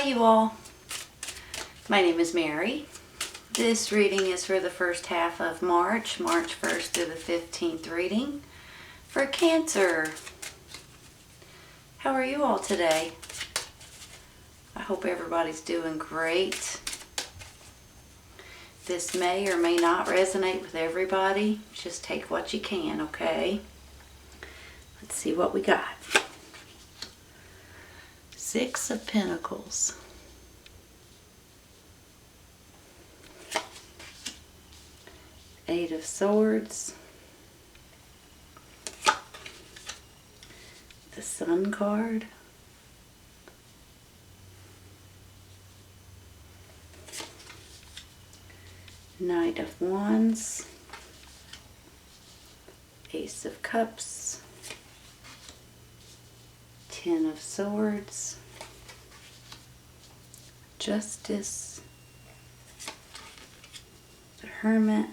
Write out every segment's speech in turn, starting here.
you all. My name is Mary. This reading is for the first half of March 1st through the 15th reading for Cancer. How are you all today? I hope everybody's doing great. This may or may not resonate with everybody. Just take what you can, okay? Let's see what we got. Six of Pentacles. Eight of Swords. The Sun card. Knight of Wands. Ace of Cups. Ten of Swords. Justice. The Hermit.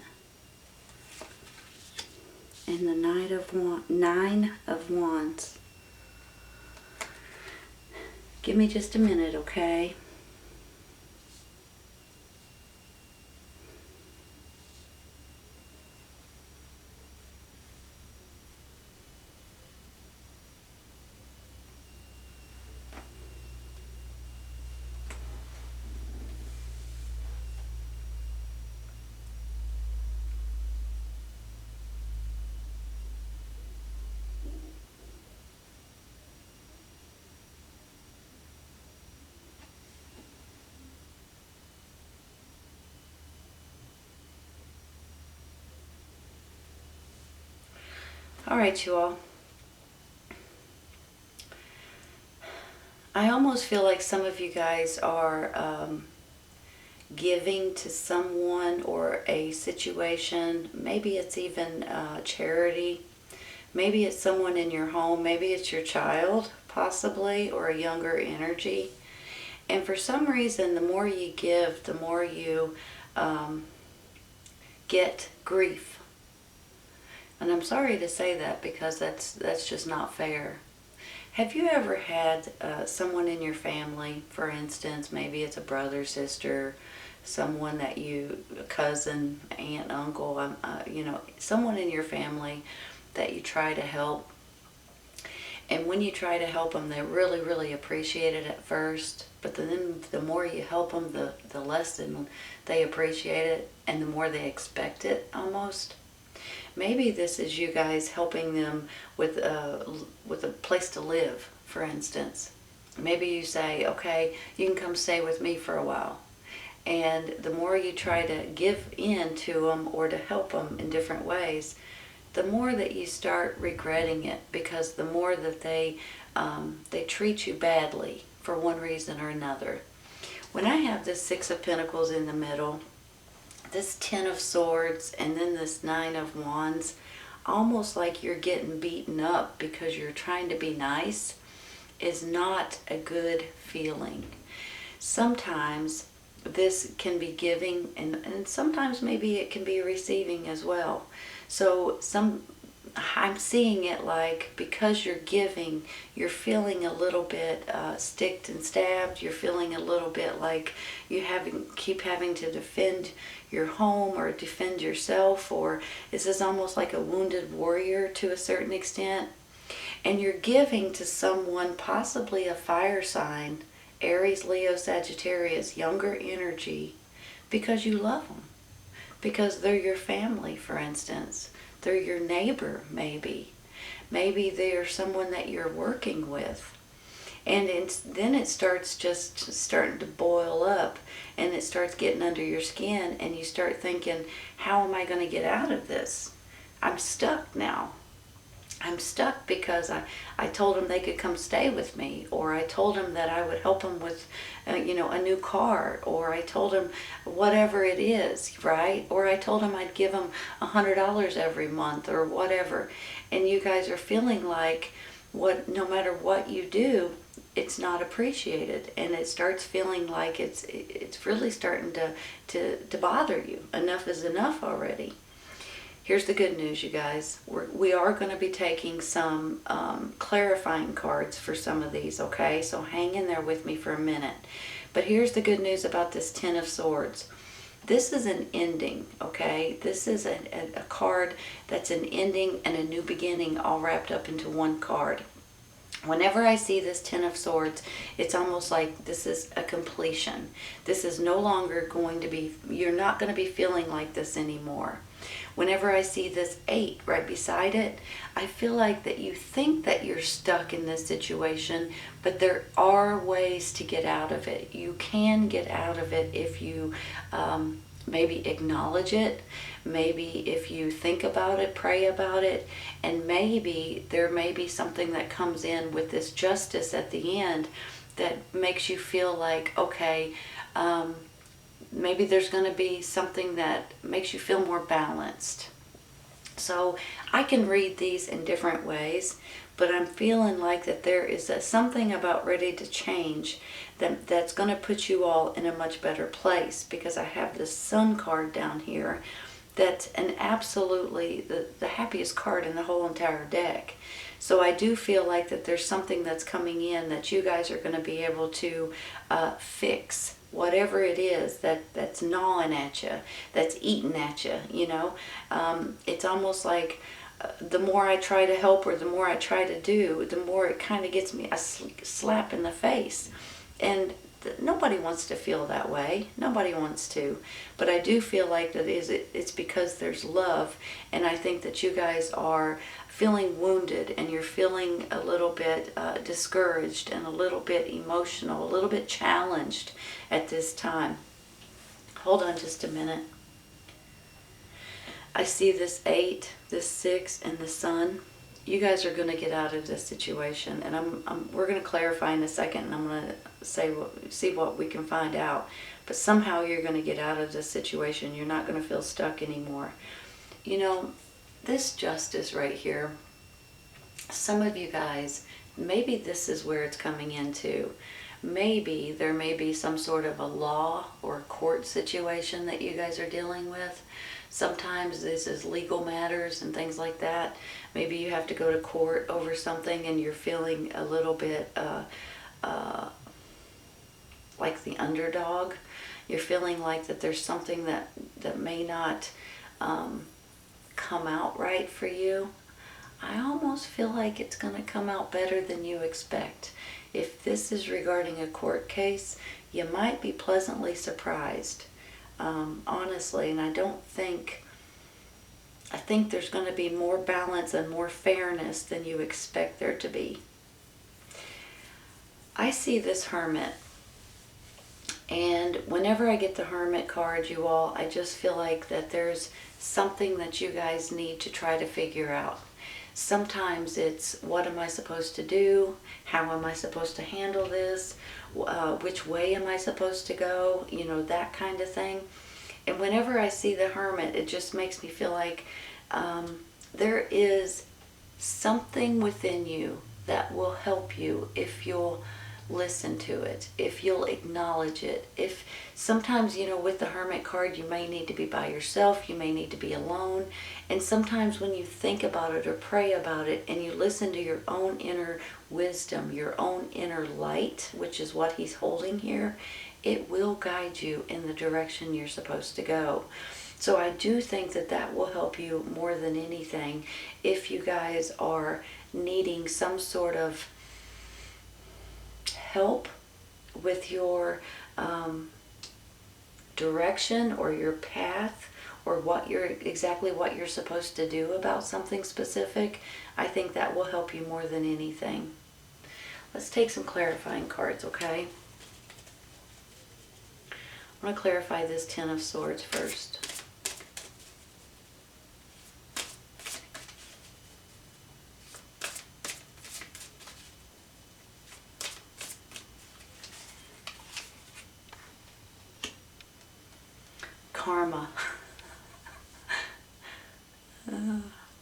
And the Nine of Wands. Give me just a minute, okay? All right, you all. I almost feel like some of you guys are giving to someone or a situation. Maybe it's even charity. Maybe it's someone in your home. Maybe it's your child, possibly, or a younger energy. And for some reason, the more you give, the more you get grief. And I'm sorry to say that because that's just not fair. Have you ever had someone in your family, for instance, maybe it's a brother, sister, someone that a cousin, aunt, uncle, someone in your family that you try to help, and when you try to help them, they really, really appreciate it at first, but then the more you help them, the less they appreciate it, and the more they expect it almost. Maybe this is you guys helping them with a place to live, for instance. Maybe you say, okay, you can come stay with me for a while. And the more you try to give in to them or to help them in different ways, the more that you start regretting it, because the more that they treat you badly for one reason or another. When I have this Six of Pentacles in the middle, this Ten of Swords, and then this Nine of Wands, almost like you're getting beaten up because you're trying to be nice, is not a good feeling. Sometimes this can be giving, and sometimes maybe it can be receiving as well. So I'm seeing it like, because you're giving, you're feeling a little bit sticked and stabbed. You're feeling a little bit like you keep having to defend your home or defend yourself, or this is almost like a wounded warrior to a certain extent. And you're giving to someone, possibly a fire sign, Aries, Leo, Sagittarius, younger energy, because you love them. Because they're your family, for instance. They're your neighbor, maybe. Maybe they're someone that you're working with. And then it starts starting to boil up, and it starts getting under your skin, and you start thinking, how am I going to get out of this? I'm stuck now. I'm stuck because I told them they could come stay with me, or I told them that I would help them with, a new car, or I told them whatever it is, right? Or I told them I'd give them $100 every month, or whatever. And you guys are feeling like no matter what you do, it's not appreciated, and it starts feeling like it's really starting to bother you. Enough is enough already. Here's the good news, you guys. We are going to be taking some clarifying cards for some of these, okay? So hang in there with me for a minute. But here's the good news about this Ten of Swords. This is an ending, okay? This is a card that's an ending and a new beginning all wrapped up into one card. Whenever I see this Ten of Swords, it's almost like this is a completion. This is no longer going to be, you're not going to be feeling like this anymore. Whenever I see this 8 right beside it, I feel like that you think that you're stuck in this situation, but there are ways to get out of it. You can get out of it if you maybe acknowledge it, maybe if you think about it, pray about it, and maybe there may be something that comes in with this justice at the end that makes you feel like, okay, maybe there's going to be something that makes you feel more balanced. So I can read these in different ways, but I'm feeling like that there is something about ready to change that's going to put you all in a much better place, because I have this Sun card down here that's an absolutely the happiest card in the whole entire deck. So I do feel like that there's something that's coming in that you guys are going to be able to fix. Whatever it is that's gnawing at you, that's eating at you, you know. It's almost like the more I try to help or the more I try to do, the more it kind of gets me a slap in the face. And nobody wants to feel that way. Nobody wants to. But I do feel like that it's because there's love. And I think that you guys are feeling wounded and you're feeling a little bit discouraged and a little bit emotional, a little bit challenged at this time. Hold on just a minute. I see this 8, this 6, and the Sun. You guys are going to get out of this situation, and we're going to clarify in a second, and I'm going to see what we can find out. But somehow you're going to get out of this situation. You're not going to feel stuck anymore. You know, this justice right here, some of you guys, maybe this is where it's coming into. Maybe there may be some sort of a law or court situation that you guys are dealing with. Sometimes this is legal matters and things like that. Maybe you have to go to court over something and you're feeling a little bit like the underdog. You're feeling like that there's something that may not come out right for you. I almost feel like it's going to come out better than you expect. If this is regarding a court case, you might be pleasantly surprised, honestly. And I think there's going to be more balance and more fairness than you expect there to be. I see this Hermit. And whenever I get the Hermit card, you all, I just feel like that there's something that you guys need to try to figure out. Sometimes it's, what am I supposed to do? How am I supposed to handle this? Which way am I supposed to go? You know, that kind of thing. And whenever I see the Hermit, it just makes me feel like there is something within you that will help you if you'll listen to it, if you'll acknowledge it. If sometimes, you know, with the Hermit card, you may need to be by yourself, you may need to be alone. And sometimes when you think about it or pray about it and you listen to your own inner wisdom, your own inner light, which is what he's holding here, it will guide you in the direction you're supposed to go. So I do think that that will help you more than anything if you guys are needing some sort of help with your direction or your path, or exactly what you're supposed to do about something specific. I think that will help you more than anything. Let's take some clarifying cards, okay? I'm going to clarify this Ten of Swords first. Karma.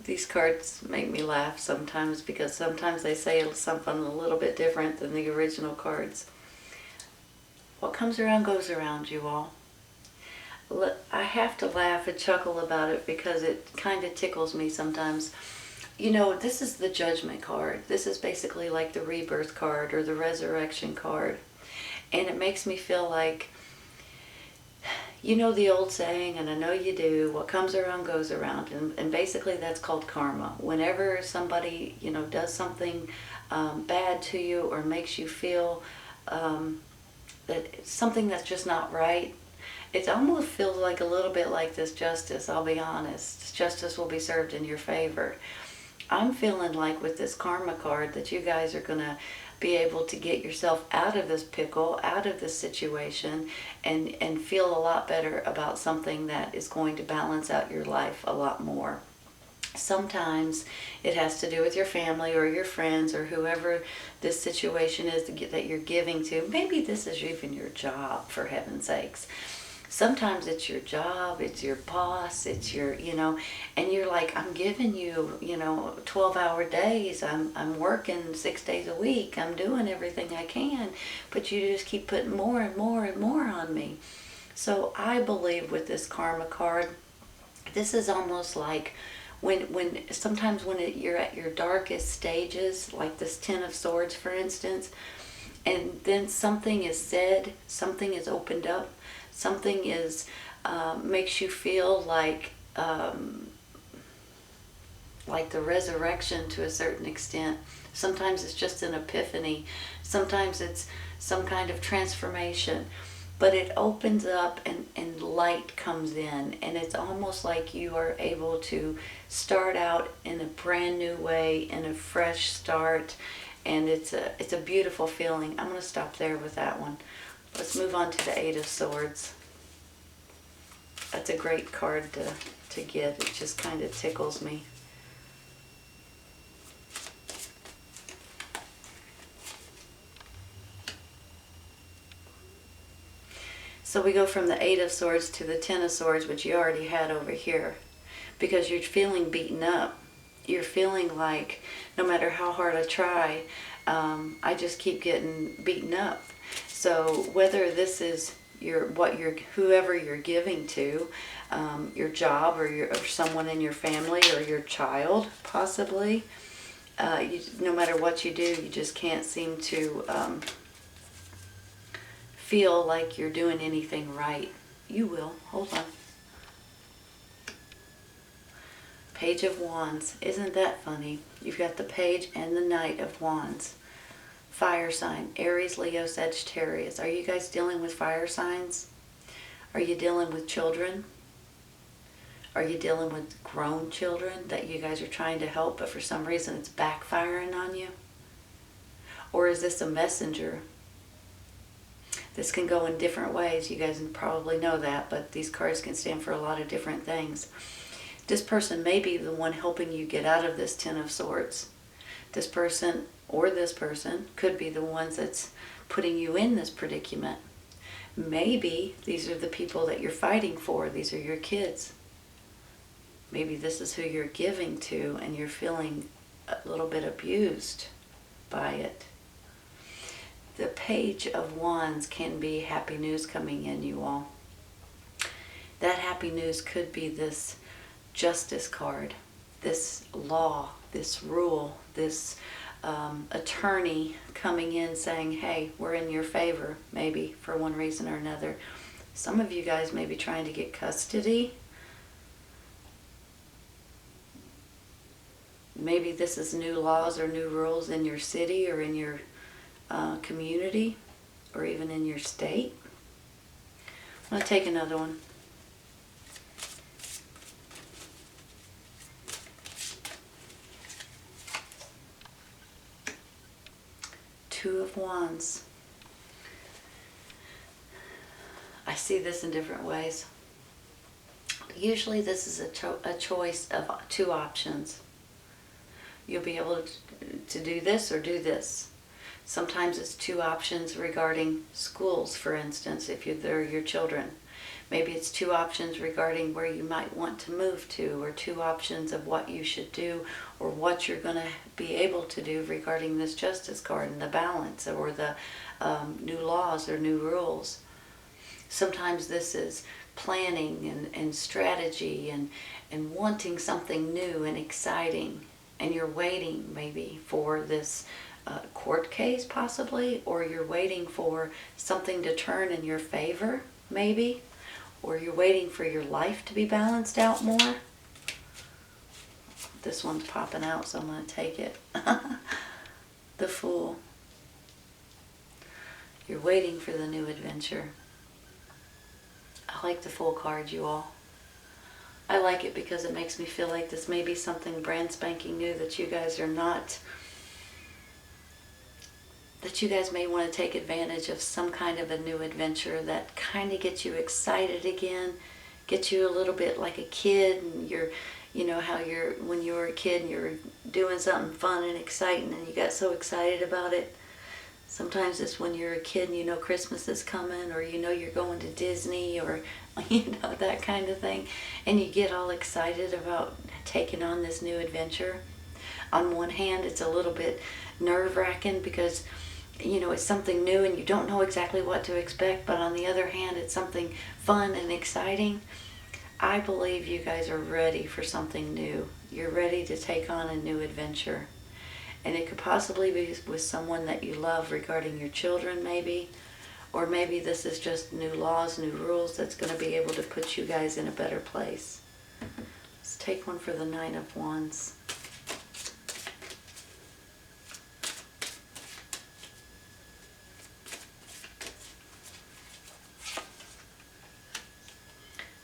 These cards make me laugh sometimes because sometimes they say something a little bit different than the original cards. What comes around goes around, you all. I have to laugh and chuckle about it because it kind of tickles me sometimes. You know, this is the Judgment card. This is basically like the Rebirth card or the Resurrection card. And it makes me feel like, you know the old saying, and I know you do, what comes around goes around. And basically that's called karma. Whenever somebody, does something bad to you or makes you feel that it's something that's just not right, it almost feels like a little bit like this justice, I'll be honest. Justice will be served in your favor. I'm feeling like with this karma card that you guys are going to be able to get yourself out of this pickle, out of this situation, and feel a lot better about something that is going to balance out your life a lot more. Sometimes it has to do with your family or your friends or whoever this situation is that you're giving to. Maybe this is even your job, for heaven's sakes. Sometimes it's your job, it's your boss, it's your, and you're like, I'm giving you, 12-hour days. I'm working 6 days a week. I'm doing everything I can, but you just keep putting more and more and more on me. So I believe with this karma card, this is almost like when sometimes when you're at your darkest stages, like this Ten of Swords, for instance, and then something is said, something is opened up, something is makes you feel like the resurrection to a certain extent. Sometimes it's just an epiphany. Sometimes it's some kind of transformation. But it opens up and light comes in, and it's almost like you are able to start out in a brand new way, in a fresh start, and it's a beautiful feeling. I'm going to stop there with that one. Let's move on to the Eight of Swords. That's a great card to get. It just kind of tickles me. So we go from the Eight of Swords to the Ten of Swords, which you already had over here, because you're feeling beaten up. You're feeling like no matter how hard I try, I just keep getting beaten up. So whether this is whoever you're giving to, your job or someone in your family or your child possibly, no matter what you do, you just can't seem to feel like you're doing anything right. You will. Hold on. Page of Wands. Isn't that funny? You've got the Page and the Knight of Wands. Fire sign. Aries, Leo, Sagittarius. Are you guys dealing with fire signs? Are you dealing with children? Are you dealing with grown children that you guys are trying to help, but for some reason it's backfiring on you? Or is this a messenger? This can go in different ways. You guys probably know that, but these cards can stand for a lot of different things. This person may be the one helping you get out of this Ten of Swords. This person or this person could be the ones that's putting you in this predicament. Maybe these are the people that you're fighting for. These are your kids. Maybe this is who you're giving to and you're feeling a little bit abused by it. The Page of Wands can be happy news coming in, you all. That happy news could be this justice card, this law, this rule, this attorney coming in saying, hey, we're in your favor, maybe for one reason or another. Some of you guys may be trying to get custody. Maybe this is new laws or new rules in your city or in your community or even in your state. I'm going to take another one. Two of Wands. I see this in different ways. Usually this is a choice of two options. You'll be able to do this or do this. Sometimes it's two options regarding schools, for instance, if they're your children. Maybe it's two options regarding where you might want to move to, or two options of what you should do or what you're going to be able to do regarding this justice card and the balance or the new laws or new rules. Sometimes this is planning and strategy and wanting something new and exciting, and you're waiting maybe for this a court case possibly, or you're waiting for something to turn in your favor maybe, or you're waiting for your life to be balanced out more. This one's popping out, so I'm going to take it. The Fool. You're waiting for the new adventure. I like the Fool card, you all. I like it because it makes me feel like this may be something brand spanking new that you guys are not, that you guys may want to take advantage of some kind of a new adventure that kind of gets you excited again, gets you a little bit like a kid, and you're, you know how you're, when you were a kid and you're doing something fun and exciting and you got so excited about it. Sometimes it's when you're a kid and you know Christmas is coming, or you know you're going to Disney, or you know, that kind of thing, and you get all excited about taking on this new adventure. On one hand, it's a little bit nerve-wracking because, you know, it's something new and you don't know exactly what to expect, but on the other hand, it's something fun and exciting. I believe you guys are ready for something new. You're ready to take on a new adventure. And it could possibly be with someone that you love, regarding your children maybe. Or maybe this is just new laws, new rules that's going to be able to put you guys in a better place. Let's take one for the Nine of Wands.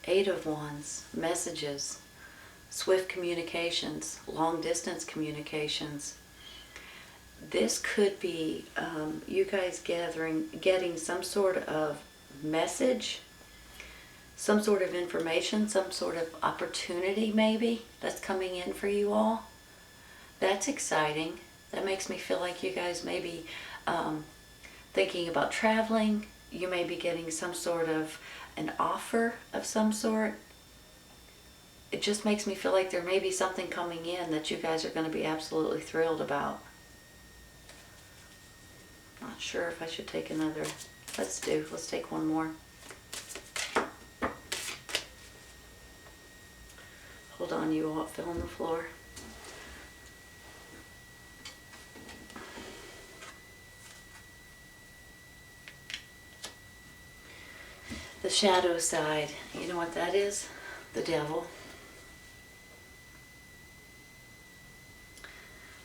Eight of Wands, messages, swift communications, long distance communications. This could be you guys getting some sort of message, some sort of information, some sort of opportunity maybe that's coming in for you all. That's exciting. That makes me feel like you guys may be thinking about traveling. You may be getting some sort of an offer of some sort. It just makes me feel like there may be something coming in that you guys are going to be absolutely thrilled about. Not sure if I should take another. Let's take one more. Hold on, you all, it fell on the floor. The shadow side, you know what that is? The devil.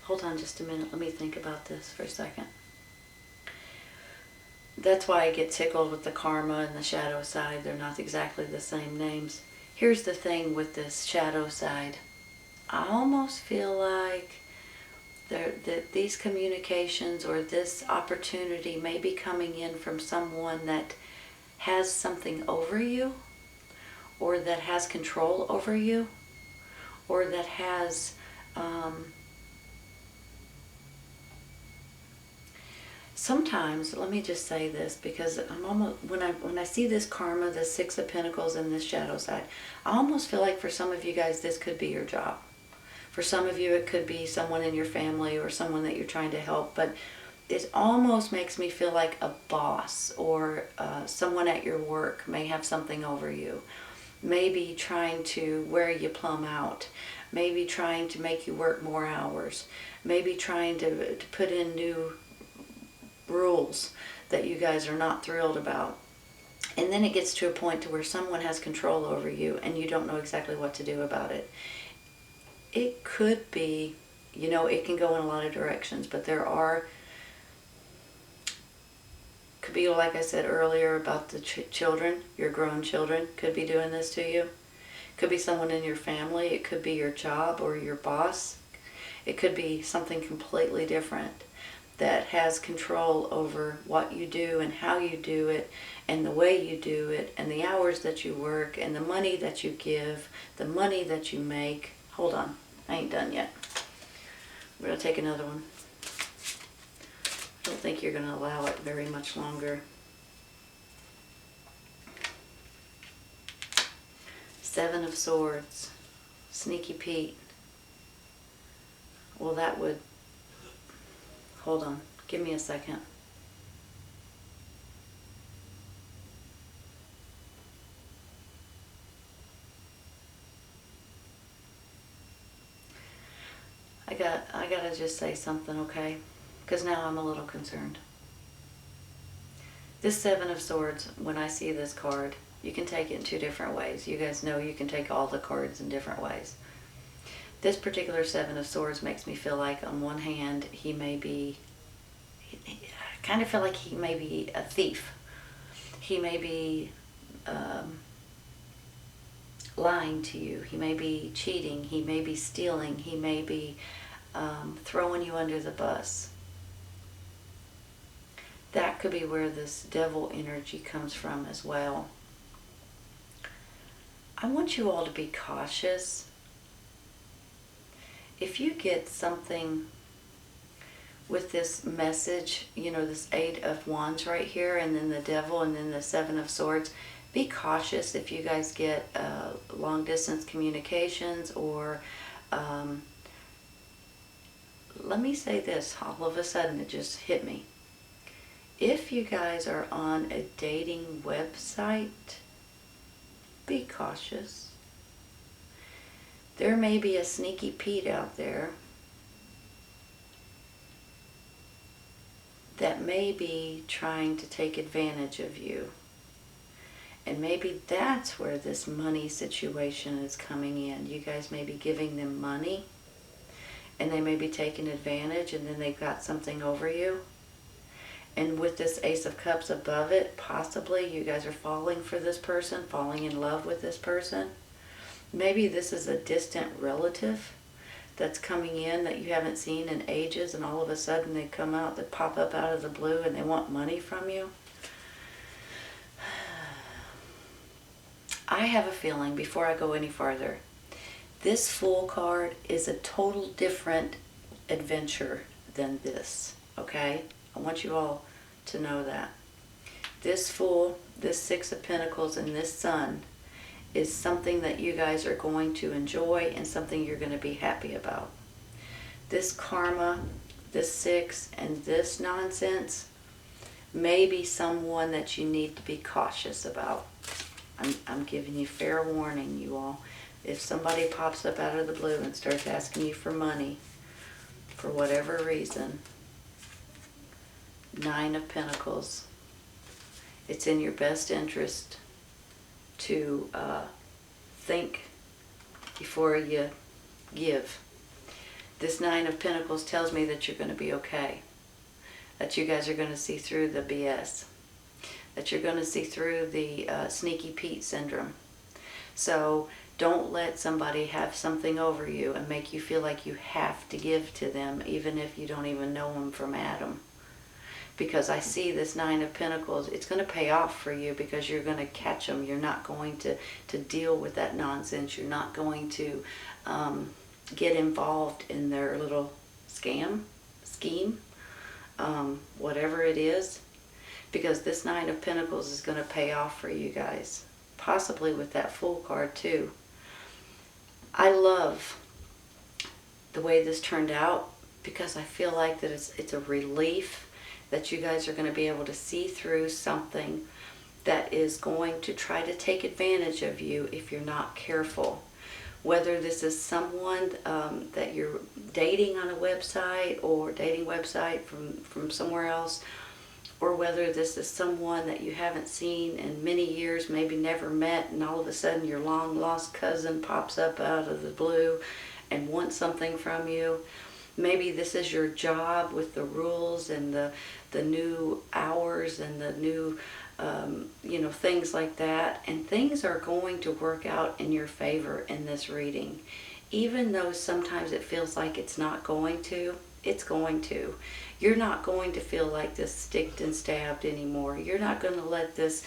Hold on just a minute, let me think about this for a second. That's why I get tickled with the karma and the shadow side. They're not exactly the same names. Here's the thing with this shadow side. I almost feel like that these communications or this opportunity may be coming in from someone that has something over you, or that has control over you, or that has sometimes, let me just say this, because I'm almost, when I see this karma, the Six of Pentacles, and this shadow side, I almost feel like for some of you guys this could be your job. For some of you it could be someone in your family or someone that you're trying to help, but it almost makes me feel like a boss or someone at your work may have something over you. Maybe trying to wear you plumb out. Maybe trying to make you work more hours. Maybe trying to put in new rules that you guys are not thrilled about. And then it gets to a point to where someone has control over you and you don't know exactly what to do about it. It could be, you know, it can go in a lot of directions, but there are, could be like I said earlier about the children, your grown children could be doing this to you. Could be someone in your family. It could be your job or your boss. It could be something completely different that has control over what you do and how you do it and the way you do it and the hours that you work and the money that you give, the money that you make. Hold on, I ain't done yet. I'm going to take another one. I don't think you're going to allow it very much longer. Seven of Swords, Sneaky Pete. Well, that would, hold on, give me a second. I gotta just say something, okay? because now I'm a little concerned. This Seven of Swords, when I see this card, you can take it in two different ways. You guys know you can take all the cards in different ways. This particular Seven of Swords makes me feel like, on one hand, I kind of feel like he may be a thief. He may be lying to you. He may be cheating. He may be stealing. He may be throwing you under the bus. That could be where this devil energy comes from as well. I want you all to be cautious. If you get something with this message, this Eight of Wands right here, and then the devil, and then the Seven of Swords, be cautious if you guys get long distance communications, or let me say this, all of a sudden it just hit me. If you guys are on a dating website, be cautious. There may be a sneaky Pete out there that may be trying to take advantage of you. And maybe that's where this money situation is coming in. You guys may be giving them money, and they may be taking advantage, and then they've got something over you. And with this Ace of Cups above it, possibly you guys are falling for this person, falling in love with this person. Maybe this is a distant relative that's coming in that you haven't seen in ages, and all of a sudden they come out, they pop up out of the blue, and they want money from you. I have a feeling, before I go any farther, this Fool card is a total different adventure than this, okay? I want you all to know that. This Fool, this Six of Pentacles, and this Sun is something that you guys are going to enjoy and something you're going to be happy about. This Karma, this Six, and this nonsense may be someone that you need to be cautious about. I'm giving you fair warning, you all. If somebody pops up out of the blue and starts asking you for money, for whatever reason, Nine of Pentacles, it's in your best interest to think before you give. This Nine of Pentacles tells me that you're going to be okay, that you guys are going to see through the BS, that you're going to see through the sneaky Pete syndrome. So don't let somebody have something over you and make you feel like you have to give to them, even if you don't even know them from Adam. Because I see this Nine of Pentacles, it's going to pay off for you, because you're going to catch them. You're not going to deal with that nonsense. You're not going to get involved in their little scheme, whatever it is. Because this Nine of Pentacles is going to pay off for you guys. Possibly with that Fool card too. I love the way this turned out, because I feel like that it's a relief that you guys are going to be able to see through something that is going to try to take advantage of you if you're not careful. Whether this is someone that you're dating on a website, or dating website from somewhere else, or whether this is someone that you haven't seen in many years, maybe never met, and all of a sudden your long lost cousin pops up out of the blue and wants something from you. Maybe this is your job with the rules and the new hours and the new, things like that. And things are going to work out in your favor in this reading. Even though sometimes it feels like it's not going to, it's going to. You're not going to feel like this sticked and stabbed anymore. You're not going to let this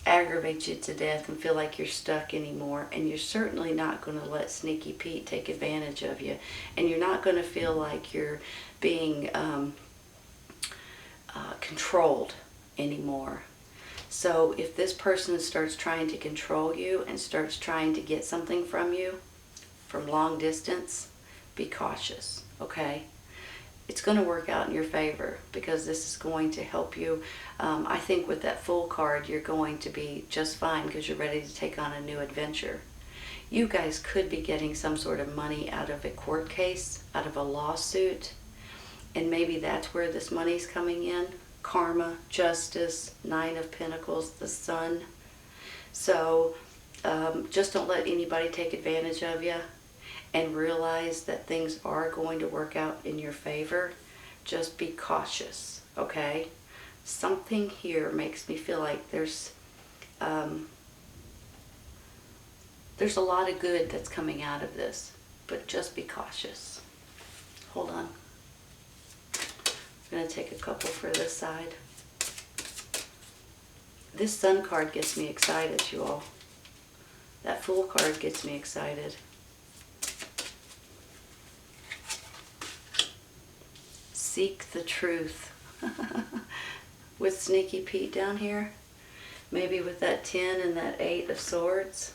aggravate you to death and feel like you're stuck anymore. And you're certainly not going to let Sneaky Pete take advantage of you. And you're not going to feel like you're being controlled anymore. So if this person starts trying to control you and starts trying to get something from you from long distance, be cautious, okay? It's going to work out in your favor, because this is going to help you. I think with that Fool card, you're going to be just fine, because you're ready to take on a new adventure. You guys could be getting some sort of money out of a court case, out of a lawsuit. And maybe that's where this money's coming in. Karma, justice, Nine of Pentacles, the Sun. So just don't let anybody take advantage of you, and realize that things are going to work out in your favor. Just be cautious, okay? Something here makes me feel like there's a lot of good that's coming out of this, but just be cautious. Hold on. I'm going to take a couple for this side. This Sun card gets me excited, you all. That Fool card gets me excited. Seek the truth. With Sneaky Pete down here. Maybe with that 10 and that 8 of Swords.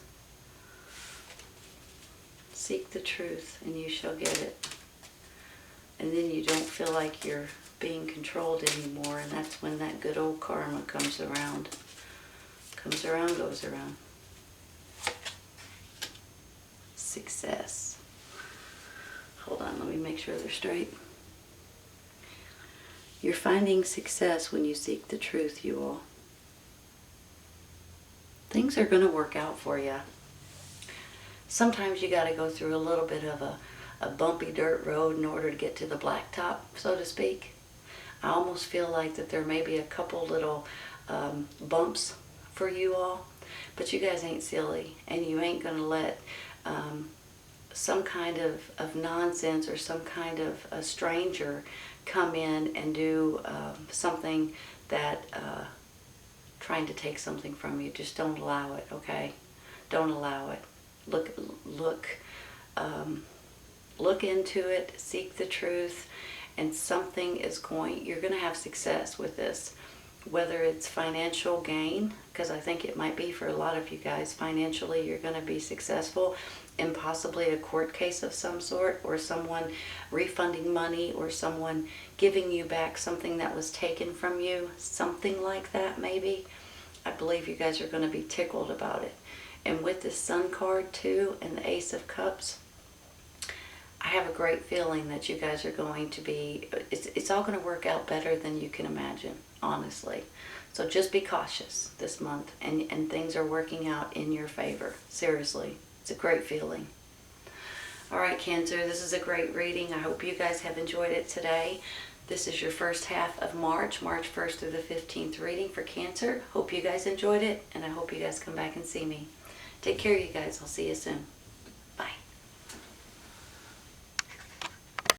Seek the truth and you shall get it. And then you don't feel like you're being controlled anymore, and that's when that good old karma comes around. Comes around, goes around. Success. Hold on, let me make sure they're straight. You're finding success when you seek the truth, you all. Things are going to work out for you. Sometimes you got to go through a little bit of a bumpy dirt road in order to get to the blacktop, so to speak. I almost feel like that there may be a couple little bumps for you all, but you guys ain't silly, and you ain't going to let some kind of nonsense or some kind of a stranger come in and do something that trying to take something from you. Just don't allow it, okay? Don't allow it. Look into it, seek the truth, and you're going to have success with this. Whether it's financial gain, because I think it might be for a lot of you guys, financially you're going to be successful in possibly a court case of some sort, or someone refunding money, or someone giving you back something that was taken from you, something like that maybe. I believe you guys are going to be tickled about it. And with this Sun card too, and the Ace of Cups, I have a great feeling that you guys are going to be, it's all going to work out better than you can imagine, honestly. So just be cautious this month, and things are working out in your favor. Seriously, it's a great feeling. All right, Cancer, this is a great reading. I hope you guys have enjoyed it today. This is your first half of March 1st through the 15th reading for Cancer. Hope you guys enjoyed it, and I hope you guys come back and see me. Take care, you guys. I'll see you soon.